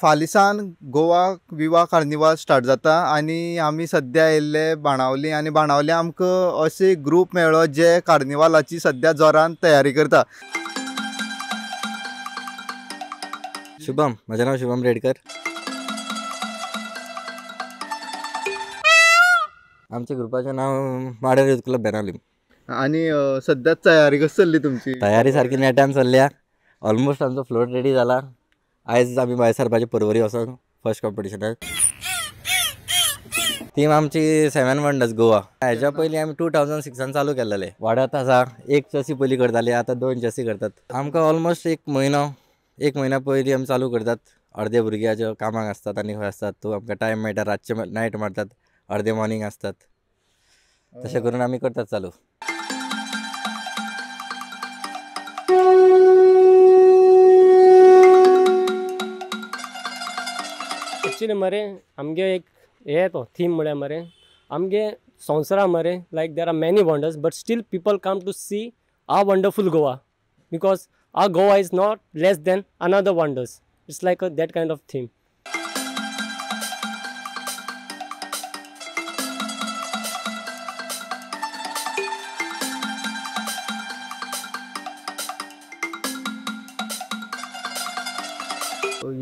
फालिसान गोवा विवा carnival start जाता आणि आमी सध्या येयल्ले बाणावली आणि बाणावली आमकां असे ग्रुप मेळ्ळो जे कार्निवालाची सध्या जोरान तयारी करता. शुभम, माझे नाव शुभम रेडकर. आमच्या ग्रुपाचे नाव मॉडर्न युथ क्लब बेनावली. आणि सध्या तयारी कशी चल्ली तुमची? तयारी सारखी नेटान चल्ल्या. ऑलमोस्ट आमचो फ्लोट रेडी जाला. आयज आमी भायर सरपाचे परवरी वचून फर्स्ट कॉम्पिटिशनाक. टीम आमची 7 वंडर्स गोवा. हेच्या पयलीं आमी 2006 चालू केल्लेले. वाडत आसा. एक चसी पयलीं करताले, आतां 2 चसी करतात. आमकां ऑलमोस्ट एक म्हयना पयलीं आमी चालू करतात. अर्दे भुरग्याचे कामाक आसतात आनी खंय आसतात, तो आमकां टायम मेळटा. रातचे नायट मारतात, अर्दे मॉर्निंग आसतात. तशें करून आमी करतात चालू. एक्चुअली मरे आमगे एक हे तो थीम म्हळ्यार मरे आमगे संवसारा मरे like there are many wonders but still people come to see our wonderful Goa because our Goa is not less than another wonders. It's like that kind of theme.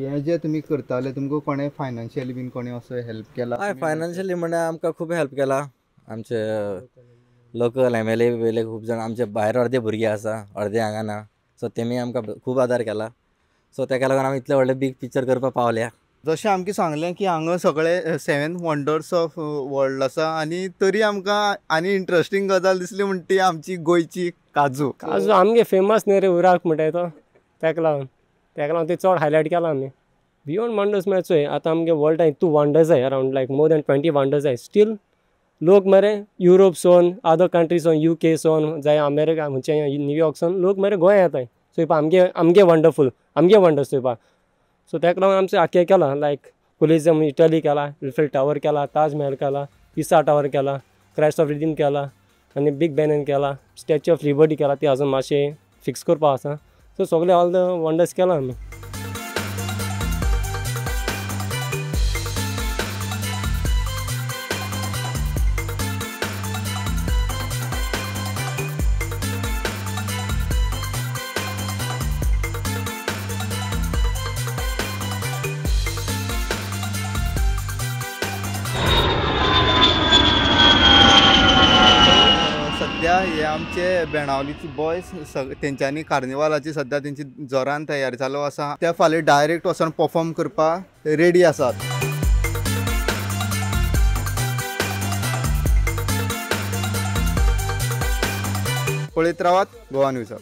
हे जे तुमी करताले तुमकां कोणें फायनान्शियली बीन कोणें असो हेल्प केला? हय, फायनान्शियली म्हळ्यार आमकां खूब हेल्प केला. आमचे लोकल MLA वेले खूब जाण आमचे भायर अर्दे भुरगे आसा, अर्दे हांगा ना. सो तेमी आमकां खूब आदार केला. सो तेका लागून आमी इतले व्हडले बीग पिक्चर करपाक पावल्या. जशें आमकां सांगलें की हांगा सगळे 7 वंडर्स ऑफ वर्ल्ड आसा आणि तरी आमकां आनी इंट्रस्टींग गजाल दिसली म्हणटा ती आमची गोंयची काजू. आमगे फेमस न्ही रे उराक म्हणटाय तो, तेका लागून ते चड हायलायट केला आमी. बियोंड वंडर्स म्हळ्यार चोय आतां आमगे वर्ल्डान 2 वंडर्स जाय अरावंड लायक मोर दॅन 20 वंडर्स जाय. स्टील लोक मरे युरोपसून अदर कंट्रीसून UK सून जाय अमेरिका म्हणजे न्यूयॉर्क सून लोक मरे गोंया येताय चोयपा आमगे वंडर्स चोयपा. सो तेका लागून आमचें आख्खें केलां लायक कोलिजियम इटली केला, इफेल टावर केला, ताज महल केला, पिसा टावर केला, क्रायस्ट ऑफ रिडीम केला आनी बिग बेनन केला, स्टॅच्यू ऑफ लिबर्टी केला. ती अजून मातशें फिक्स करपा आसा. सो सगळे ऑल द वंडर्स केला आमी. सध्या हे आमचे बेणावलीची बॉयज तेंच्यांनी कार्निवालाची सध्या तेंची जोरान तयारी चालू आसा. त्या फाल्यां डायरेक्ट वचून परफॉर्म करपाक रेडी आसात. पळयत रावात गोवा न्यूज.